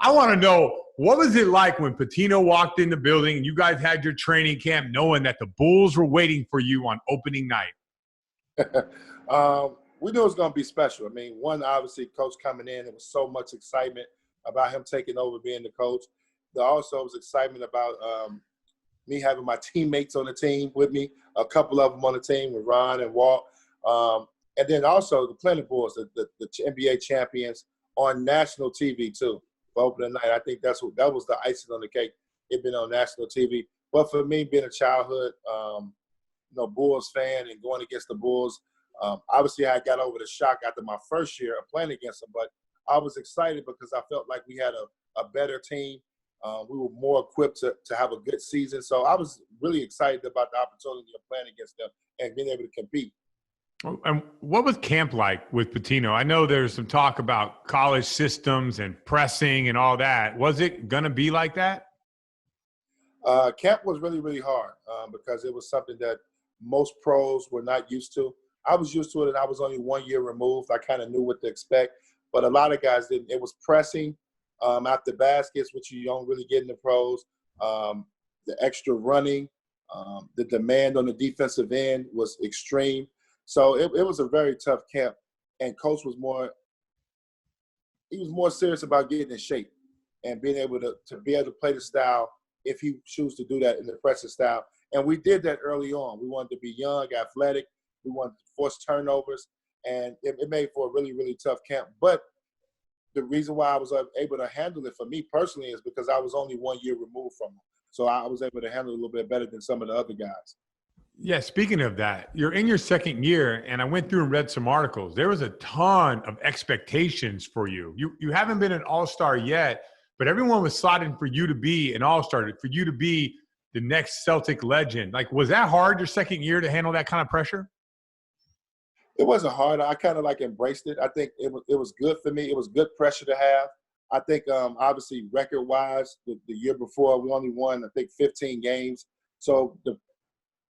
I want to know, what was it like when Pitino walked in the building and you guys had your training camp knowing that the Bulls were waiting for you on opening night? We knew it was going to be special. I mean, one, obviously, coach coming in, there was so much excitement about him taking over being the coach. There also was excitement about me having my teammates on the team with me, a couple of them on the team with Ron and Walt. And then also the Planet Bulls, the NBA champions on national TV too for opening night. I think that was the icing on the cake. It been on national TV. But for me, being a childhood, Bulls fan and going against the Bulls, obviously I got over the shock after my first year of playing against them. But I was excited because I felt like we had a better team. We were more equipped to have a good season. So I was really excited about the opportunity of playing against them and being able to compete. And what was camp like with Pitino? I know there's some talk about college systems and pressing and all that. Was it going to be like that? Camp was really, really hard because it was something that most pros were not used to. I was used to it, and I was only 1 year removed. I kind of knew what to expect. But a lot of guys didn't. It was pressing after baskets, which you don't really get in the pros. The extra running, the demand on the defensive end was extreme. So it was a very tough camp, and coach was more serious about getting in shape and being able to play the style if he chooses to do that in the pressing style. And we did that early on. We wanted to be young, athletic. We wanted to force turnovers, and it made for a really, really tough camp. But the reason why I was able to handle it for me personally is because I was only 1 year removed from him. So I was able to handle it a little bit better than some of the other guys. Yeah, speaking of that, you're in your second year, and I went through and read some articles. There was a ton of expectations for you. You haven't been an all-star yet, but everyone was slotting for you to be an all-star, for you to be the next Celtic legend. Like, was that hard your second year to handle that kind of pressure? It wasn't hard. I kind of embraced it. I think it was good for me. It was good pressure to have. I think obviously record-wise, the year before we only won, I think, 15 games. So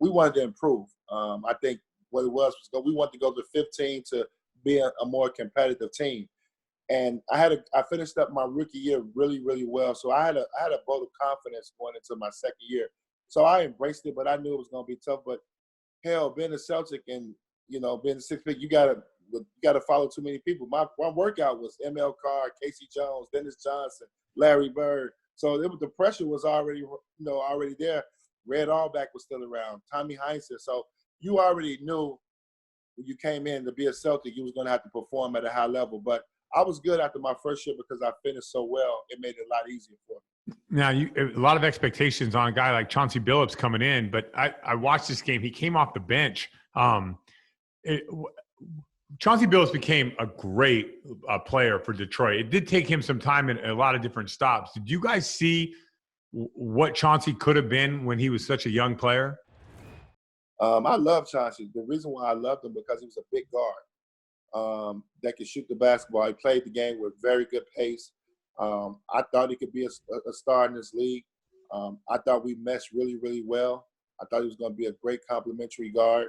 we wanted to improve. I think what it was we wanted to go to 15 to be a more competitive team. And I finished up my rookie year really, really well. So I had a vote of confidence going into my second year. So I embraced it, but I knew it was going to be tough. But hell, being a Celtic and being a six pick, you gotta follow too many people. My workout was ML Carr, Casey Jones, Dennis Johnson, Larry Bird. So the pressure was already there. Red Auerbach was still around, Tommy Heinsohn. So you already knew when you came in to be a Celtic, you was going to have to perform at a high level. But I was good after my first year because I finished so well. It made it a lot easier for me. Now, a lot of expectations on a guy like Chauncey Billups coming in, but I watched this game. He came off the bench. Chauncey Billups became a great player for Detroit. It did take him some time in a lot of different stops. Did you guys see what Chauncey could have been when he was such a young player? I love Chauncey. The reason why I loved him because he was a big guard that could shoot the basketball. He played the game with very good pace. I thought he could be a star in this league. I thought we meshed really, really well. I thought he was going to be a great complementary guard.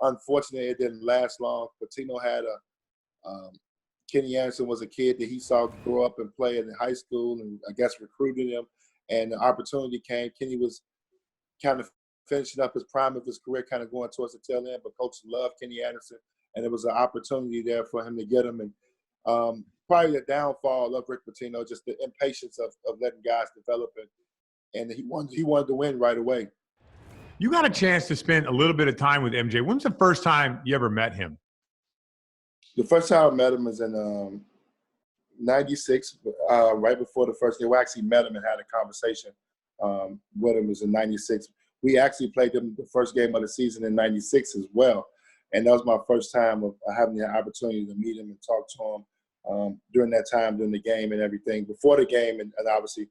Unfortunately, it didn't last long. Pitino had Kenny Anderson was a kid that he saw grow up and play in high school and I guess recruited him. And the opportunity came. Kenny was kind of finishing up his prime of his career, kind of going towards the tail end, but coach loved Kenny Anderson. And there was an opportunity there for him to get him. And probably the downfall of Rick Pitino, just the impatience of letting guys develop it. And he wanted to win right away. You got a chance to spend a little bit of time with MJ. When was the first time you ever met him? The first time I met him was in 96, right before the first day. We actually met him and had a conversation with him. It was in 96. We actually played them the first game of the season in 96 as well. And that was my first time of having the opportunity to meet him and talk to him during that time, during the game and everything. Before the game and obviously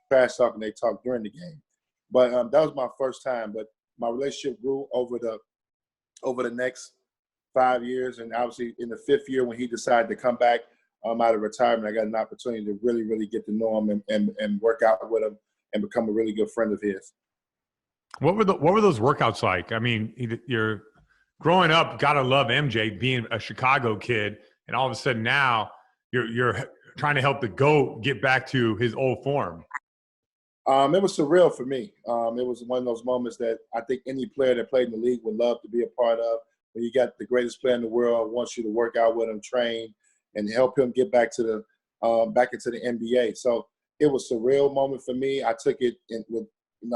trash talking, they talked during the game. But that was my first time. But my relationship grew over the next 5 years. And obviously in the fifth year when he decided to come back out of retirement, I got an opportunity to really, really get to know him and work out with him and become a really good friend of his. What were those workouts like? I mean, you're growing up, gotta love MJ being a Chicago kid, and all of a sudden now you're trying to help the GOAT get back to his old form? It was surreal for me. It was one of those moments that I think any player that played in the league would love to be a part of. When you got the greatest player in the world, wants you to work out with him, train, and help him get back to the back into the NBA. So it was a surreal moment for me. I took it with,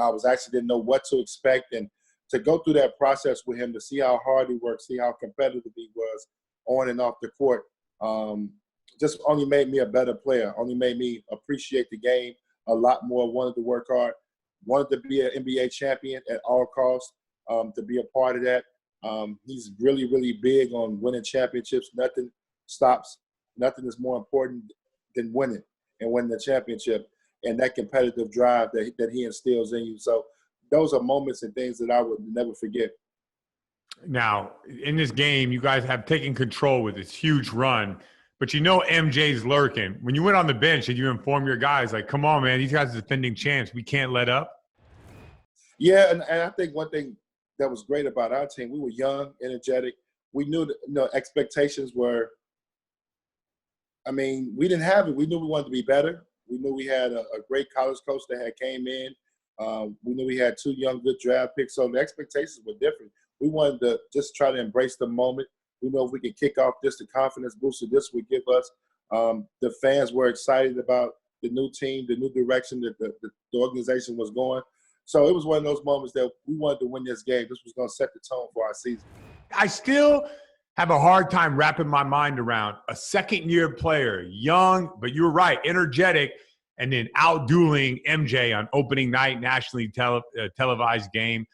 I was actually didn't know what to expect, and to go through that process with him, to see how hard he worked, see how competitive he was on and off the court, just only made me a better player. Only made me appreciate the game a lot more. Wanted to work hard, wanted to be an NBA champion at all costs, to be a part of that. He's really, really big on winning championships. Nothing is more important than winning and winning the championship, and that competitive drive that he instills in you. So those are moments and things that I would never forget. Now, in this game, you guys have taken control with this huge run, but you know MJ's lurking. When you went on the bench, did you inform your guys, like, come on, man, these guys are defending champs. We can't let up? Yeah, and I think one thing that was great about our team, we were young, energetic. We knew that, expectations were, we didn't have it. We knew we wanted to be better. We knew we had a great college coach that had came in. We knew we had 2 young, good draft picks. So the expectations were different. We wanted to just try to embrace the moment. We know if we could kick off this, the confidence booster this would give us. The fans were excited about the new team, the new direction that the organization was going. So it was one of those moments that we wanted to win this game. This was going to set the tone for our season. I still have a hard time wrapping my mind around a second-year player, young, but you're right, energetic, and then out-dueling MJ on opening night, nationally televised game.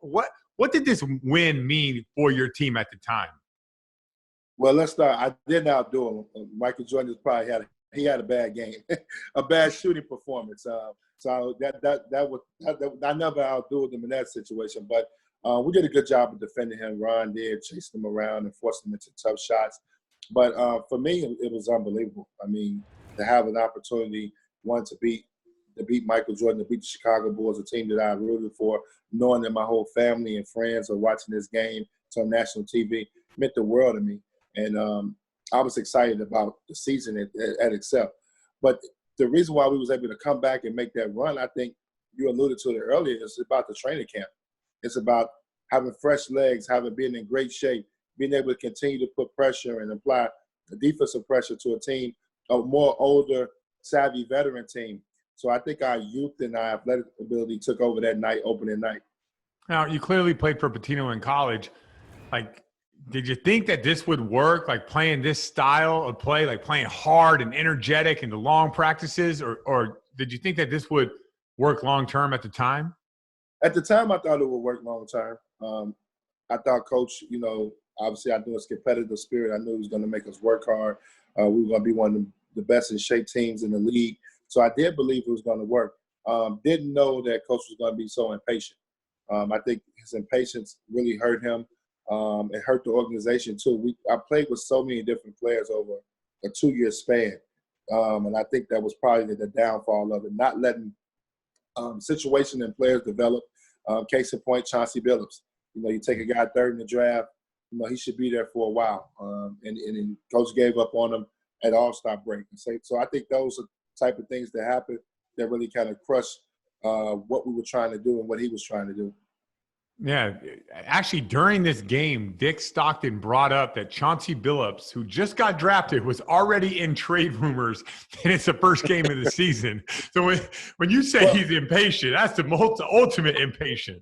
What did this win mean for your team at the time? Well, let's start. I didn't outdo him. Michael Jordan probably had a bad game, a bad shooting performance. So I never outdo him in that situation. But we did a good job of defending him. Ron did, chasing him around and forcing him into tough shots. But for me, it was unbelievable. To have an opportunity, to beat Michael Jordan, to beat the Chicago Bulls, a team that I rooted for, knowing that my whole family and friends are watching this game on national TV, meant the world to me. And I was excited about the season at Excel. But the reason why we was able to come back and make that run, I think you alluded to it earlier, is about the training camp. It's about having fresh legs, being in great shape, being able to continue to put pressure and apply the defensive pressure to a team, a more older, savvy veteran team. So I think our youth and our athletic ability took over that night, opening night. Now, you clearly played for Pitino in college. Did you think that this would work, like playing this style of play, like playing hard and energetic and the long practices, or did you think that this would work long-term at the time? At the time, I thought it would work long-term. I thought Coach, obviously I knew his competitive spirit. I knew he was going to make us work hard. We were going to be one of the best in shape teams in the league. So I did believe it was going to work. Didn't know that Coach was going to be so impatient. I think his impatience really hurt him. It hurt the organization too. I played with so many different players over a 2-year span. And I think that was probably the downfall of it, not letting situation and players develop. Case in point, Chauncey Billups. You take a guy third in the draft, he should be there for a while. And Coach gave up on him at All-Star break. So I think those are the type of things that happen that really kind of crush what we were trying to do and what he was trying to do. Yeah, actually, during this game, Dick Stockton brought up that Chauncey Billups, who just got drafted, was already in trade rumors, and it's the first game of the season. So when you say he's impatient, that's the ultimate impatient.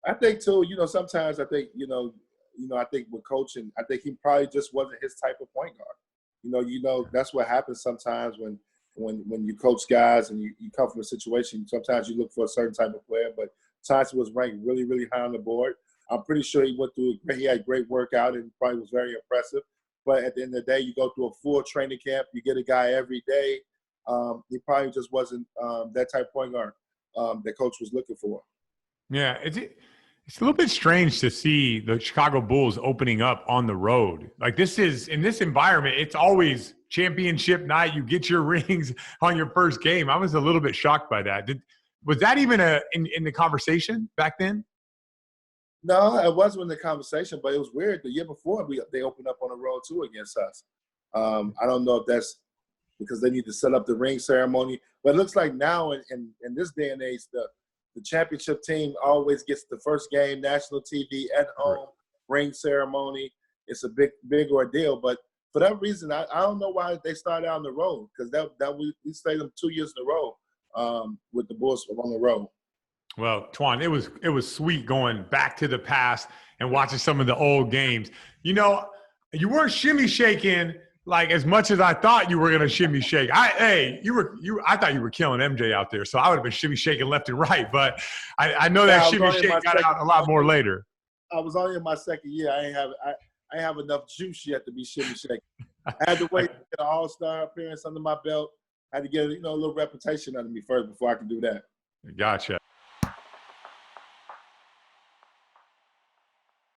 I think too. Sometimes I think I think with coaching, I think he probably just wasn't his type of point guard. That's what happens sometimes when you coach guys and you come from a situation. Sometimes you look for a certain type of player, but Chauncey was ranked really, really high on the board. I'm pretty sure he had a great workout and probably was very impressive. But at the end of the day, you go through a full training camp, you get a guy every day. He probably just wasn't that type of point guard that coach was looking for. Yeah, it's a little bit strange to see the Chicago Bulls opening up on the road. Like in this environment, it's always championship night. You get your rings on your first game. I was a little bit shocked by that. Was that even in the conversation back then? No, it wasn't in the conversation, but it was weird. The year before, they opened up on the road too against us. I don't know if that's because they need to set up the ring ceremony. But it looks like now in this day and age, the championship team always gets the first game, national TV, at home, ring ceremony. It's a big ordeal. But for that reason, I don't know why they started out on the road, because that we stayed them 2 years in a row with the Bulls on the road. Well, Twan, it was sweet going back to the past and watching some of the old games. You know, you weren't shimmy shaking like as much as I thought you were going to shimmy shake. I thought you were killing MJ out there, so I would have been shimmy shaking left and right. But I know that shimmy shake got out a lot more later. I was only in my second year. I ain't have enough juice yet to be shimmy shaking. I had to wait to get an All-Star appearance under my belt. I had to get a little reputation under me first before I could do that. Gotcha.